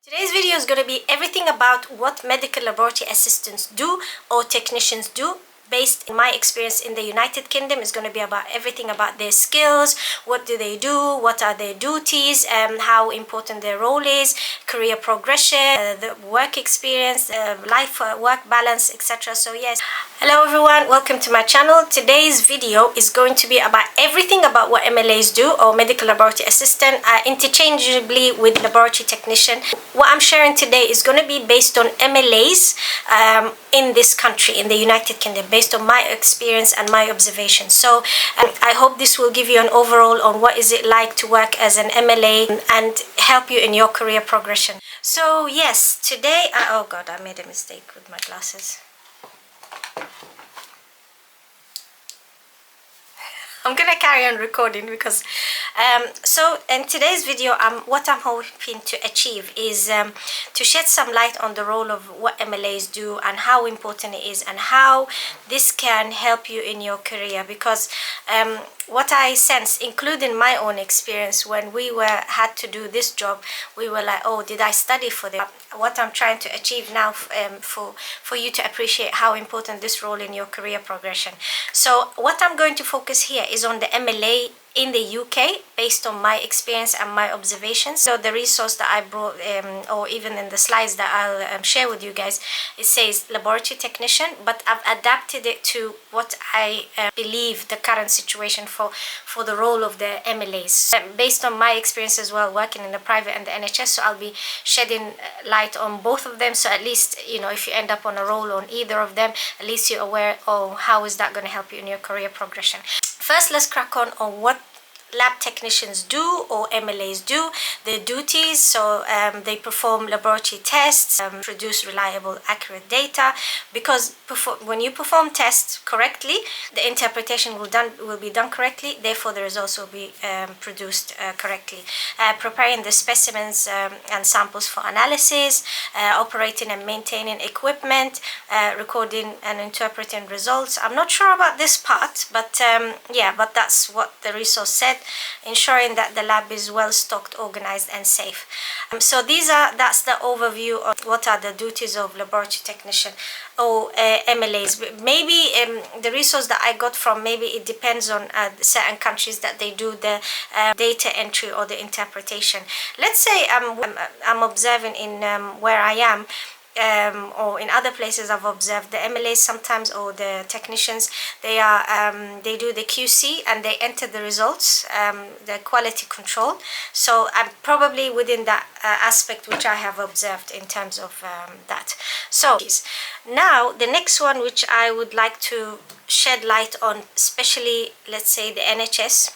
Today's video is going to be everything about what medical laboratory assistants do or technicians do. Based on my experience in the United Kingdom, is going to be about everything about their skills, what do they do, what are their duties, how important their role is, career progression, the work experience, life work balance, etc. So yes, hello everyone, welcome to my channel. Today's video is going to be about everything about what MLAs do or medical laboratory assistant, interchangeably with laboratory technician. What I'm sharing today is going to be based on MLAs in this country, in the United Kingdom, based on my experience and my observations. So I hope this will give you an overall on what is it like to work as an MLA and help you in your career progression. So yes, today, oh god, I made a mistake with my glasses. I'm gonna carry on recording because so in today's video what I'm hoping to achieve is to shed some light on the role of what MLAs do and how important it is and how this can help you in your career, because what I sense, including my own experience, when we had to do this job, we were like, oh, did I study for this? What I'm trying to achieve now for you to appreciate how important this role in your career progression. So what I'm going to focus here is on the MLA in the UK based on my experience and my observations. So the resource that I brought, or even in the slides that I'll share with you guys, it says laboratory technician, but I've adapted it to what I believe the current situation for the role of the MLAs, based on my experience as well working in the private and the NHS. So I'll be shedding light on both of them, so at least, you know, if you end up on a role on either of them, at least you're aware of how is that going to help you in your career progression. First, let's crack on what lab technicians do or MLAs do, their duties. So they perform laboratory tests, produce reliable, accurate data, because when you perform tests correctly, the interpretation will be done correctly, therefore the results will be produced correctly. Preparing the specimens and samples for analysis, operating and maintaining equipment, recording and interpreting results. I'm not sure about this part, but yeah, but that's what the resource said. Ensuring that the lab is well stocked, organized and safe. So that's the overview of what are the duties of laboratory technician or MLAs. Maybe the resource that I got from, maybe it depends on certain countries that they do the data entry or the interpretation. Let's say I'm observing in where I am, or in other places I've observed, the MLAs sometimes, or the technicians, they do the QC and they enter the results, the quality control. So I'm probably within that aspect which I have observed in terms of that. So now the next one which I would like to shed light on, especially let's say the NHS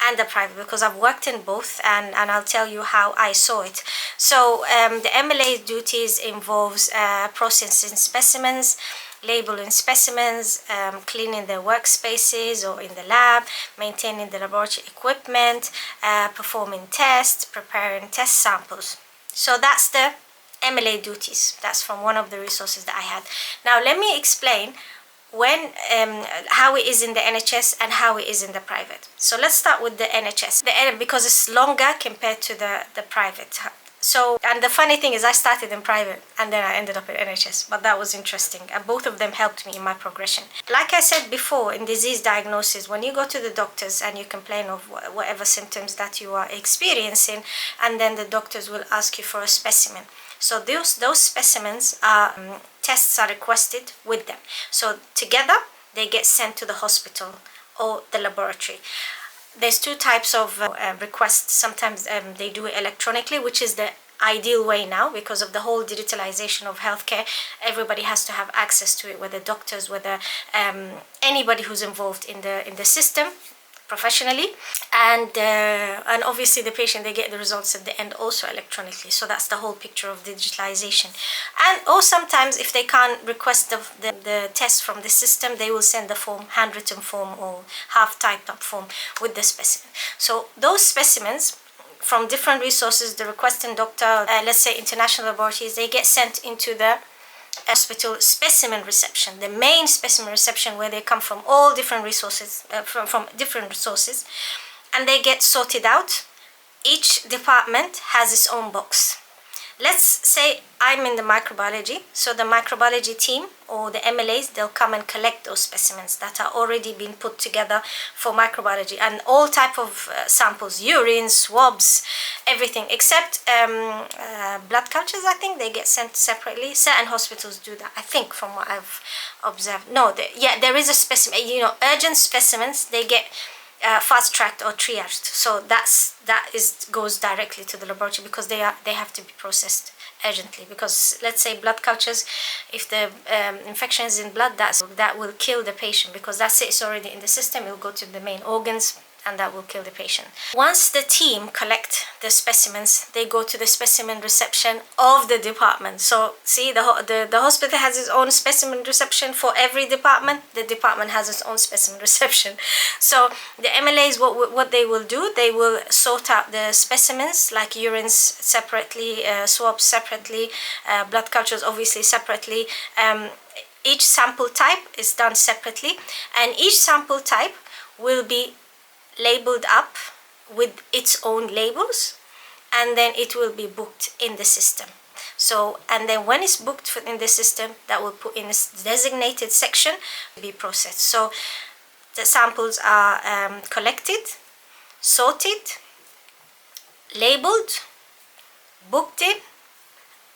and the private, because I've worked in both, and I'll tell you how I saw it. So the MLA duties involves processing specimens, labeling specimens, cleaning their workspaces or in the lab, maintaining the laboratory equipment, performing tests, preparing test samples. So that's the MLA duties. That's from one of the resources that I had. Now let me explain how it is in the NHS and how it is in the private. So let's start with the NHS, because it's longer compared to the private. So, and the funny thing is, I started in private and then I ended up in NHS, but that was interesting, and both of them helped me in my progression. Like I said before, in disease diagnosis, when you go to the doctors and you complain of whatever symptoms that you are experiencing, and then the doctors will ask you for a specimen. So those specimens are tests are requested with them. So together they get sent to the hospital or the laboratory. There's two types of requests. Sometimes they do it electronically, which is the ideal way now because of the whole digitalization of healthcare. Everybody has to have access to it, whether doctors, whether anybody who's involved in the system professionally, and obviously the patient, they get the results at the end also electronically. So that's the whole picture of digitalization. And or sometimes if they can't request the test from the system, they will send the form, handwritten form or half typed up form with the specimen. So those specimens from different resources, the requesting doctor, let's say international laboratories, they get sent into the hospital specimen reception, the main specimen reception, where they come from all different resources, from different resources, and they get sorted out. Each department has its own box. Let's let's say I'm in the microbiology, so the microbiology team or the MLAs, they'll come and collect those specimens that are already been put together for microbiology, and all type of samples, urine, swabs, everything except blood cultures. I think they get sent separately. Certain hospitals do that, I think, from what I've observed. No, yeah, there is a specimen, you know, urgent specimens, they get fast tracked or triaged, so that goes directly to the laboratory because they have to be processed urgently. Because let's say blood cultures, if the infection is in blood, that will kill the patient, because that's it, it's already in the system, it will go to the main organs and that will kill the patient. Once the team collect the specimens, they go to the specimen reception of the department. So see, the hospital has its own specimen reception for every department. The department has its own specimen reception. So the MLAs, what they will do, they will sort out the specimens, like urines separately, swabs separately, blood cultures obviously separately. Each sample type is done separately, and each sample type will be labeled up with its own labels, and then it will be booked in the system. So, and then when it's booked in the system, that will put in a designated section to be processed. So the samples are collected, sorted, labeled, booked in,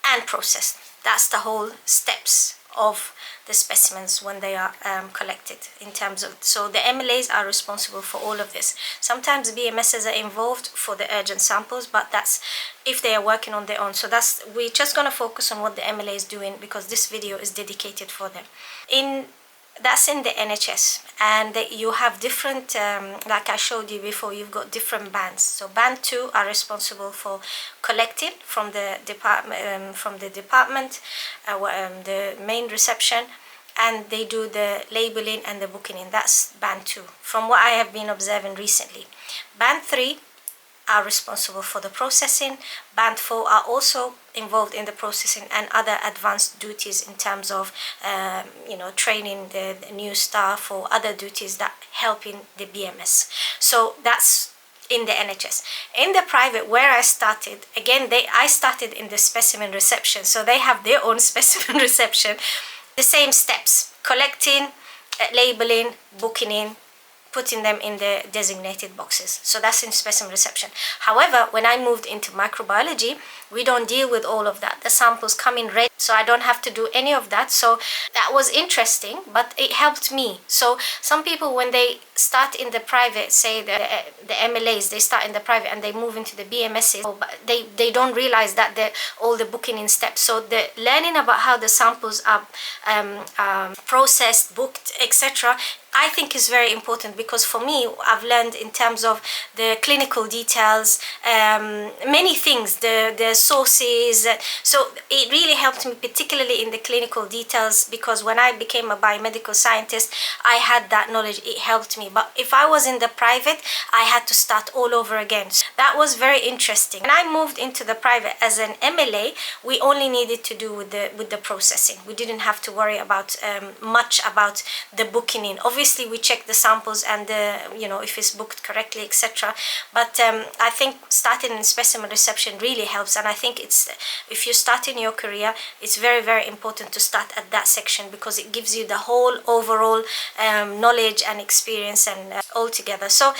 and processed. That's the whole steps of the specimens when they are collected in terms of, so the MLAs are responsible for all of this. Sometimes BMSs are involved for the urgent samples, but that's if they are working on their own. So we're just going to focus on what the MLA is doing, because this video is dedicated for them. That's in the NHS, and you have different, like I showed you before, you've got different bands. So band 2 are responsible for collecting from the department, the main reception, and they do the labeling and the booking in. That's band 2, from what I have been observing recently. Band 3 are responsible for the processing. Band 4 are also involved in the processing and other advanced duties in terms of you know, training the new staff or other duties that help in the BMS. So that's in the NHS. In the private, where I started, again, I started in the specimen reception, so they have their own specimen reception. The same steps: collecting, labeling, booking in, putting them in the designated boxes. So that's in specimen reception. However, when I moved into microbiology, we don't deal with all of that. The samples come in ready, so I don't have to do any of that. So that was interesting, but it helped me. So some people, when they start in the private, say the MLAs, they start in the private and they move into the BMSs, but they don't realize that all the booking in steps. So the learning about how the samples are processed, booked, etc., I think is very important, because for me, I've learned in terms of the clinical details, many things, the sources. So it really helped me, particularly in the clinical details, because when I became a biomedical scientist, I had that knowledge. It helped me. But if I was in the private, I had to start all over again. So that was very interesting. When I moved into the private as an MLA, we only needed to do with the processing. We didn't have to worry about much about the booking in. Obviously, we check the samples and you know, if it's booked correctly, etc. But I think starting in specimen reception really helps, and I think if you start in your career, it's very, very important to start at that section, because it gives you the whole overall knowledge and experience and all together. So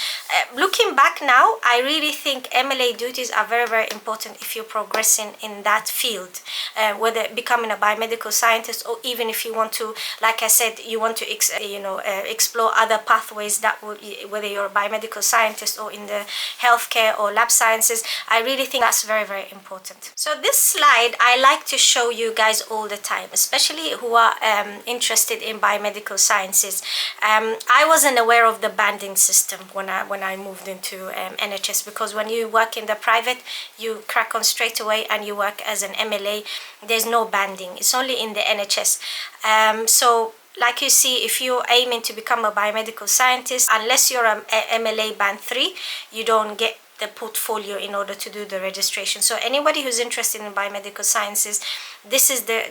looking back now, I really think MLA duties are very, very important if you're progressing in that field, whether becoming a biomedical scientist, or even if you want to, like I said, you want to explore other pathways that would, whether you're a biomedical scientist or in the healthcare or lab sciences. I really think that's very, very important. So this slide I like to show you guys all the time, especially who are interested in biomedical sciences. I wasn't aware of the banding system when I moved into NHS, because when you work in the private, you crack on straight away and you work as an MLA. There's no banding. It's only in the NHS. So like you see, if you're aiming to become a biomedical scientist, unless you're a MLA band 3, you don't get the portfolio in order to do the registration. So anybody who's interested in biomedical sciences, this is the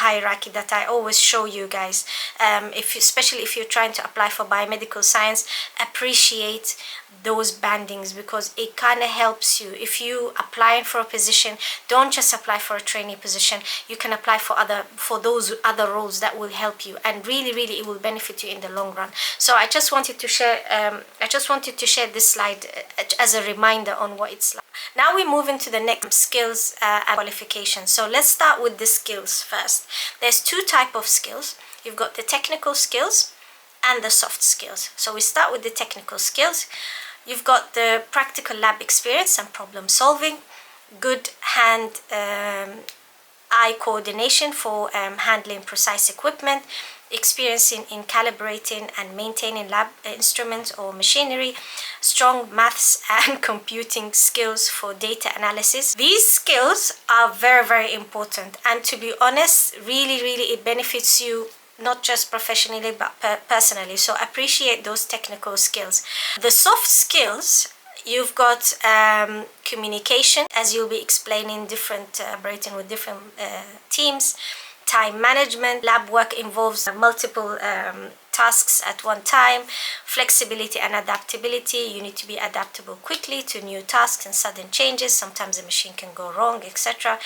hierarchy that I always show you guys. Especially if you're trying to apply for biomedical science, appreciate those bandings, because it kind of helps you. If you applying for a position, don't just apply for a trainee position. You can apply for those other roles that will help you, and really it will benefit you in the long run. So I just wanted to share this slide as a reminder on what it's like. Now we move into the next, skills and qualifications. So let's start with the skills first. There's two types of skills. You've got the technical skills and the soft skills. So we start with the technical skills. You've got the practical lab experience and problem solving, good hand-eye coordination for handling precise equipment, experience in calibrating and maintaining lab instruments or machinery, strong maths and computing skills for data analysis. These skills are very important, and to be honest, really it benefits you not just professionally but personally. So appreciate those technical skills. The soft skills, you've got communication, as you'll be explaining, collaborating with different teams, time management. Lab work involves multiple tasks at one time, flexibility and adaptability. You need to be adaptable quickly to new tasks and sudden changes. Sometimes the machine can go wrong, etc.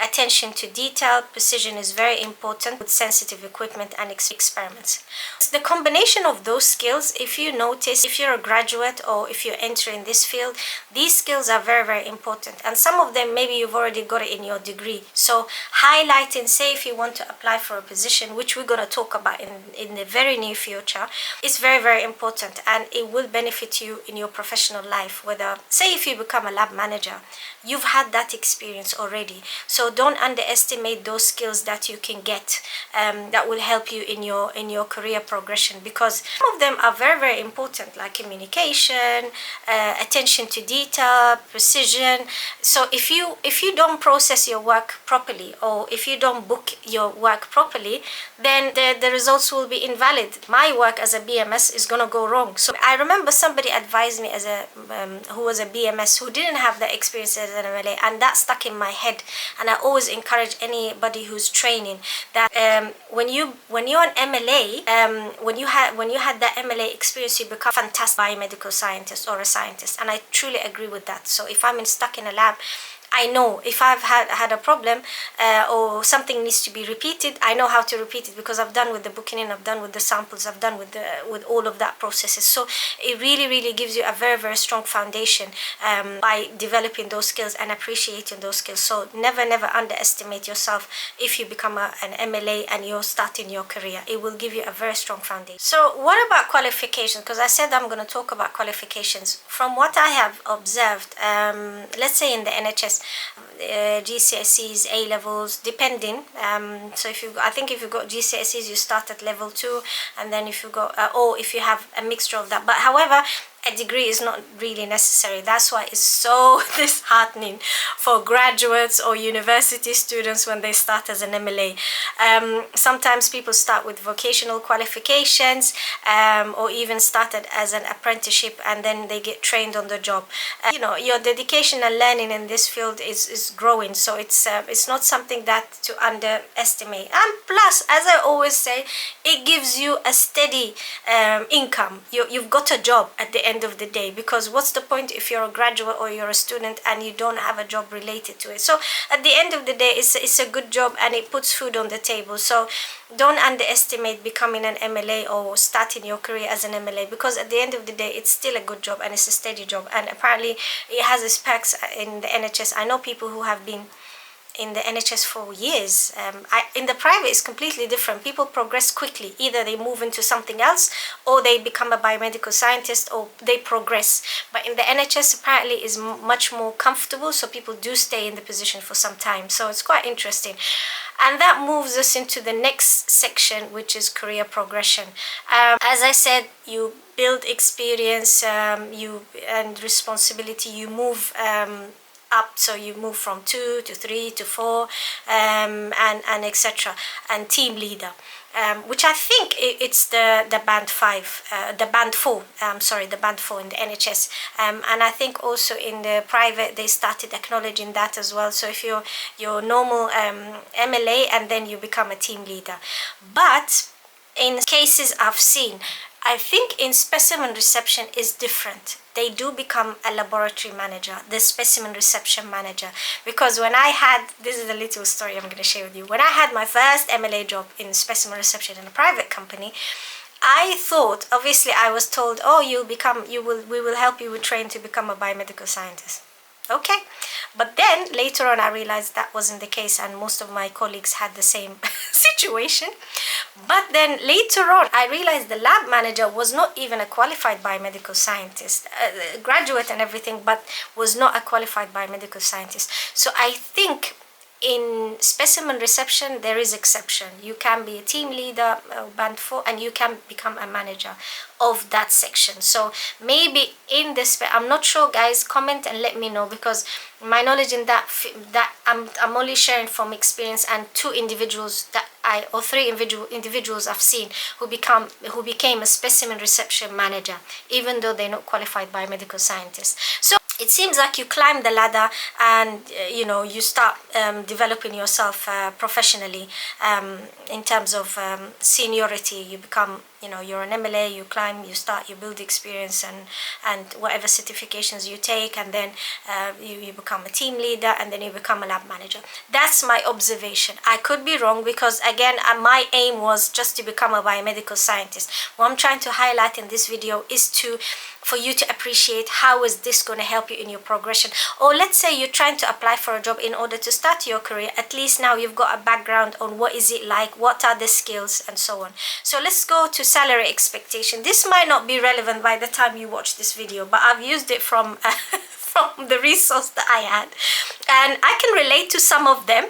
Attention to detail, precision is very important with sensitive equipment and experiments. The combination of those skills, if you notice, if you're a graduate or if you're entering this field, these skills are very important, and some of them maybe you've already got it in your degree. So highlighting, say if you want to apply for a position, which we're going to talk about in the very near future, is very important, and it will benefit you in your professional life. Whether, say if you become a lab manager, you've had that experience already. So don't underestimate those skills that you can get that will help you in your career progression, because some of them are very important, like communication, attention to detail, precision. So if you don't process your work properly, or if you don't book your work properly, then the results will be invalid. My work as a BMS is gonna go wrong. So I remember somebody advised me as a who was a BMS who didn't have the experience as an MLA, and that stuck in my head. And I always encourage anybody who's training that when you're an MLA, when you had that MLA experience, you become a fantastic biomedical scientist or a scientist, and I truly agree with that. So if I'm stuck in a lab, I know if I've had a problem or something needs to be repeated, I know how to repeat it, because I've done with the booking in, I've done with the samples, I've done with all of that processes. So it really gives you a very strong foundation by developing those skills and appreciating those skills. So never underestimate yourself if you become an MLA and you're starting your career. It will give you a very strong foundation. So what about qualifications? Because I said I'm going to talk about qualifications. From what I have observed, let's say in the NHS, GCSEs, A levels, depending. So I think if you got GCSEs, you start at level 2, and then if you got or if you have a mixture of that. But however, a degree is not really necessary. That's why it's so disheartening for graduates or university students when they start as an MLA. Sometimes people start with vocational qualifications or even started as an apprenticeship, and then they get trained on the job. Your dedication and learning in this field is growing, so it's not something that to underestimate. And plus, as I always say, it gives you a steady income. You've got a job at the end of the day, because what's the point if you're a graduate or you're a student and you don't have a job related to it? So at the end of the day, it's a good job and it puts food on the table. So don't underestimate becoming an MLA or starting your career as an MLA, because at the end of the day, it's still a good job and it's a steady job, and apparently it has its perks in the NHS. I know people who have been in the NHS for years. In the private, it's completely different. People progress quickly. Either they move into something else, or they become a biomedical scientist, or they progress. But in the NHS, apparently is much more comfortable, so people do stay in the position for some time. So it's quite interesting. And that moves us into the next section, which is career progression. As I said, you build experience and responsibility. You move up, so you move from 2 to 3 to 4, and etc., and team leader, which I think it's the band 5, the band 4, sorry, the band 4 in the NHS, and I think also in the private they started acknowledging that as well. So if you're your normal MLA, and then you become a team leader. But in cases I've seen, I think in specimen reception is different. They do become a laboratory manager, the specimen reception manager. Because when I had, this is a little story I'm going to share with you. When I had my first MLA job in specimen reception in a private company, I thought, obviously I was told, oh, we will help you with train to become a biomedical scientist. Okay, but then later on I realized that wasn't the case, and most of my colleagues had the same situation. But then later on I realized the lab manager was not even a qualified biomedical scientist, graduate and everything, but was not a qualified biomedical scientist. So I think in specimen reception there is exception. You can be a team leader, band 4, and you can become a manager of that section. So maybe in this, I'm not sure, guys, comment and let me know, because my knowledge in that I'm only sharing from experience, and 2 individuals that or 3 individuals I've seen who became a specimen reception manager, even though they're not qualified biomedical scientists. So it seems like you climb the ladder, and you start developing yourself professionally, in terms of seniority. You become, you're an MLA, you climb, you build experience, and whatever certifications you take, and then you become a team leader, and then you become a lab manager. That's my observation. I could be wrong, because again, my aim was just to become a biomedical scientist. What I'm trying to highlight in this video is for you to appreciate how is this going to help you in your progression. Or let's say you're trying to apply for a job in order to start your career. At least now you've got a background on what is it like, what are the skills, and so on. So let's go to salary expectation. This might not be relevant by the time you watch this video, but I've used it from from the resource that I had, and I can relate to some of them.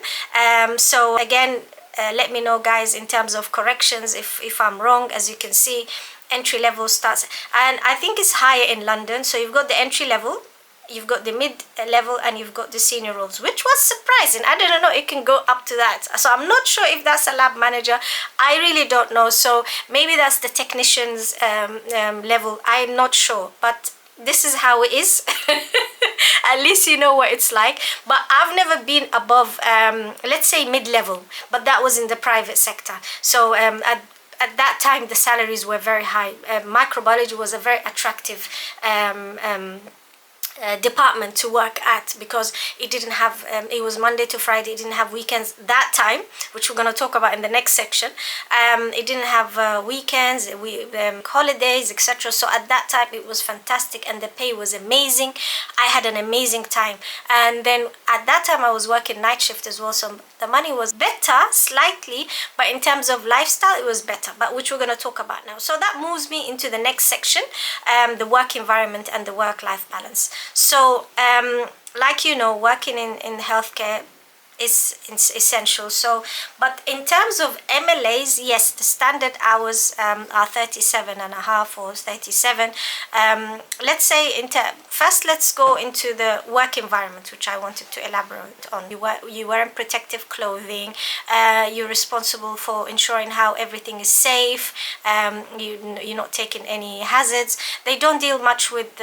So again, let me know, guys, in terms of corrections if I'm wrong. As you can see, entry level starts, and I think it's higher in London. So you've got the entry level, you've got the mid level, and you've got the senior roles, which was surprising. I didn't know it can go up to that. So I'm not sure if that's a lab manager. I really don't know. So maybe that's the technician's level. I'm not sure, but this is how it is. At least you know what it's like. But I've never been above, let's say, mid-level, but that was in the private sector. So at that time the salaries were very high. Microbiology was a very attractive department to work at, because it didn't have it was Monday to Friday. It didn't have weekends that time, which we're going to talk about in the next section. It didn't have weekends, holidays, etc. So at that time it was fantastic, and the pay was amazing. I had an amazing time. And then at that time I was working night shift as well, so the money was better slightly, but in terms of lifestyle it was better, but which we're going to talk about now. So that moves me into the next section, the work environment and the work-life balance. So like working in healthcare is essential. So but in terms of MLAs, yes, the standard hours are 37.5 or 37. Let's say first let's go into the work environment, which I wanted to elaborate on. You wearing protective clothing, you're responsible for ensuring how everything is safe, you're not taking any hazards. They don't deal much with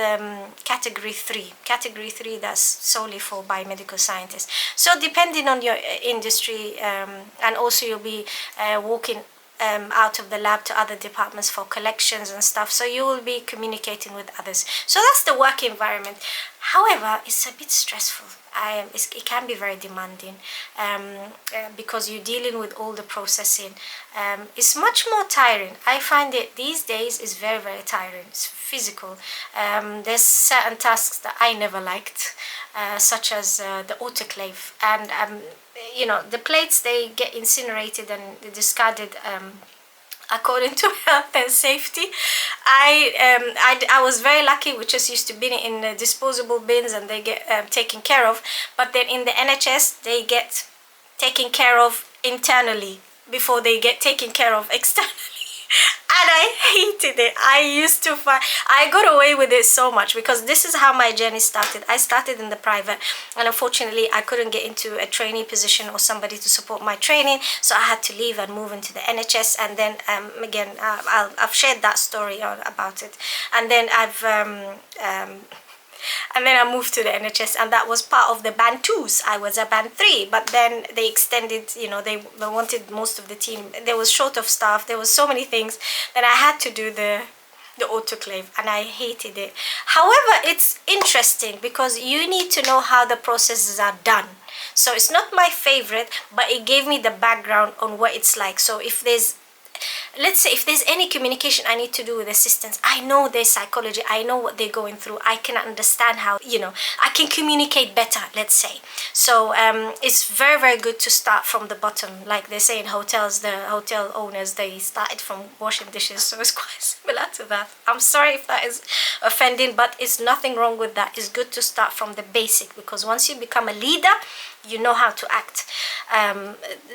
category 3. Category 3, that's solely for biomedical scientists. So depending on your industry, and also you'll be walking out of the lab to other departments for collections and stuff, so you will be communicating with others. So that's the work environment. However, it's a bit stressful. It can be very demanding, because you're dealing with all the processing. It's much more tiring. I find it these days is very, very tiring. It's physical. There's certain tasks that I never liked, such as the autoclave, and the plates, they get incinerated and discarded according to health and safety. I was very lucky. We just used to be in disposable bins, and they get taken care of. But then in the NHS, they get taken care of internally before they get taken care of externally. I hated it. I got away with it so much because this is how my journey started. I started in the private, and unfortunately I couldn't get into a trainee position or somebody to support my training, so I had to leave and move into the NHS. And then again, I've shared that story about it, and then and then I moved to the NHS, and that was part of the band 2s. I was a band 3, but then they extended, you know, they wanted most of the team. There was short of staff, there was so many things that I had to do the autoclave, and I hated it. However, it's interesting because you need to know how the processes are done. So it's not my favorite, but it gave me the background on what it's like. So if there's, let's say, if there's any communication I need to do with assistants, I know their psychology, I know what they're going through, I can understand how, you know, I can communicate better, let's say. So it's very, very good to start from the bottom. Like they say in hotels, the hotel owners, they started from washing dishes, so it's quite similar to that. I'm sorry if that is offending, but it's nothing wrong with that. It's good to start from the basic, because once you become a leader, you know how to act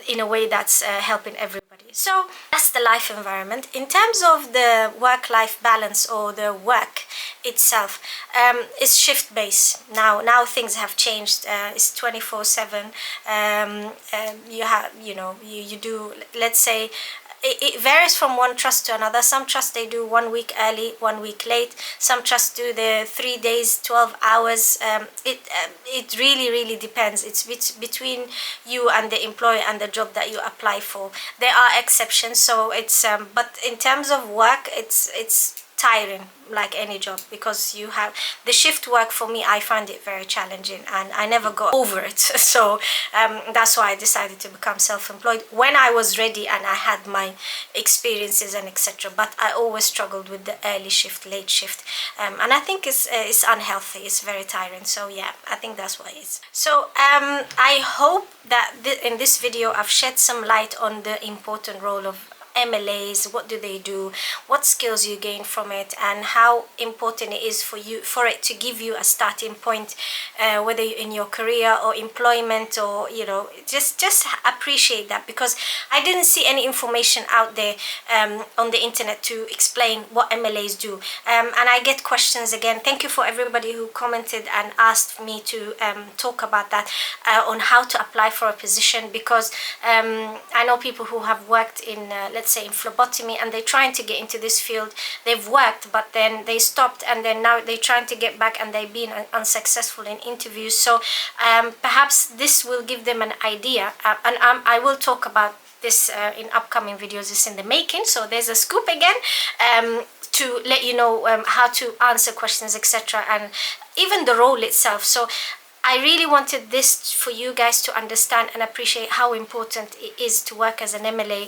in a way that's helping everybody. So that's the life environment. In terms of the work-life balance or the work itself, it's shift-based now. Now things have changed. It's 24/7. You have, you know, you do, let's say, it varies from one trust to another. Some trusts, they do 1 week early, 1 week late. Some trusts do the 3 days, 12 hours. It really depends. It's between you and the employer and the job that you apply for. There are exceptions, so it's but in terms of work, it's tiring like any job, because you have the shift work. For me, I find it very challenging, and I never got over it. So that's why I decided to become self-employed when I was ready and I had my experiences and etc. But I always struggled with the early shift, late shift, and I think it's unhealthy. It's very tiring. So yeah, I think that's what it is. So I hope that in this video I've shed some light on the important role of MLAs. What do they do, what skills you gain from it, and how important it is for it to give you a starting point, whether you're in your career or employment, or, you know, just appreciate that, because I didn't see any information out there on the internet to explain what MLAs do, and I get questions again. Thank you for everybody who commented and asked me to talk about that, on how to apply for a position, because I know people who have worked in let's say in phlebotomy, and they're trying to get into this field. They've worked, but then they stopped, and then now they're trying to get back, and they've been unsuccessful in interviews. So perhaps this will give them an idea, and I will talk about this in upcoming videos. It's in the making, so there's a scoop again, to let you know how to answer questions, etc., and even the role itself. So I really wanted this for you guys to understand and appreciate how important it is to work as an MLA,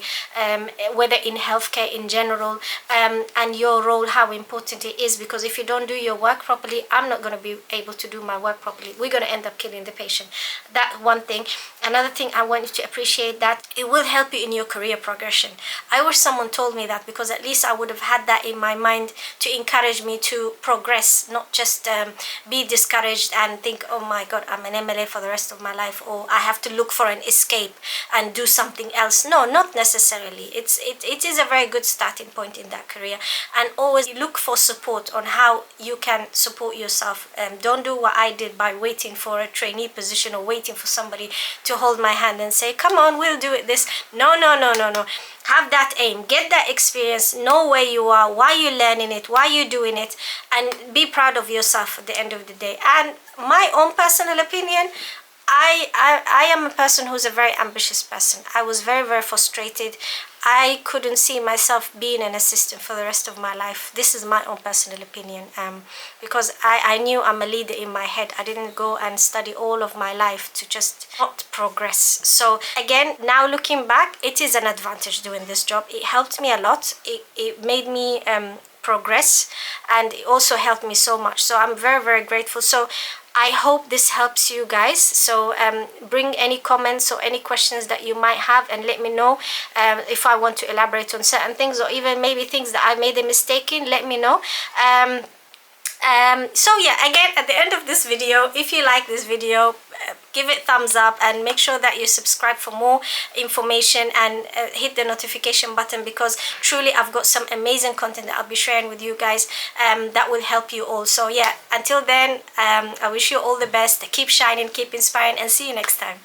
whether in healthcare in general, and your role, how important it is, because if you don't do your work properly, I'm not going to be able to do my work properly. We're going to end up killing the patient. That one thing. Another thing, I want you to appreciate that it will help you in your career progression. I wish someone told me that, because at least I would have had that in my mind to encourage me to progress, not just be discouraged and think, oh my God, I'm an MLA for the rest of my life, or I have to look for an escape and do something else. No, not necessarily. It is a very good starting point in that career, and always look for support on how you can support yourself. Don't do what I did by waiting for a trainee position or waiting for somebody to hold my hand and say, come on, we'll do it this. No. Have that aim, get that experience, know where you are, why you're learning it, why you're doing it, and be proud of yourself at the end of the day. And my own personal opinion, I am a person who's a very ambitious person. I was very, very frustrated. I couldn't see myself being an assistant for the rest of my life. This is my own personal opinion, because I knew I'm a leader in my head. I didn't go and study all of my life to just not progress. So again, now looking back, it is an advantage doing this job. It helped me a lot. It made me progress, and it also helped me so much. So I'm very, very grateful. So I hope this helps you guys. So bring any comments or any questions that you might have, and let me know if I want to elaborate on certain things, or even maybe things that I made a mistake in. Let me know. So yeah, again, at the end of this video, if you like this video, give it thumbs up and make sure that you subscribe for more information, and hit the notification button, because truly I've got some amazing content that I'll be sharing with you guys that will help you all. So yeah, until then, I wish you all the best. Keep shining, keep inspiring, and see you next time.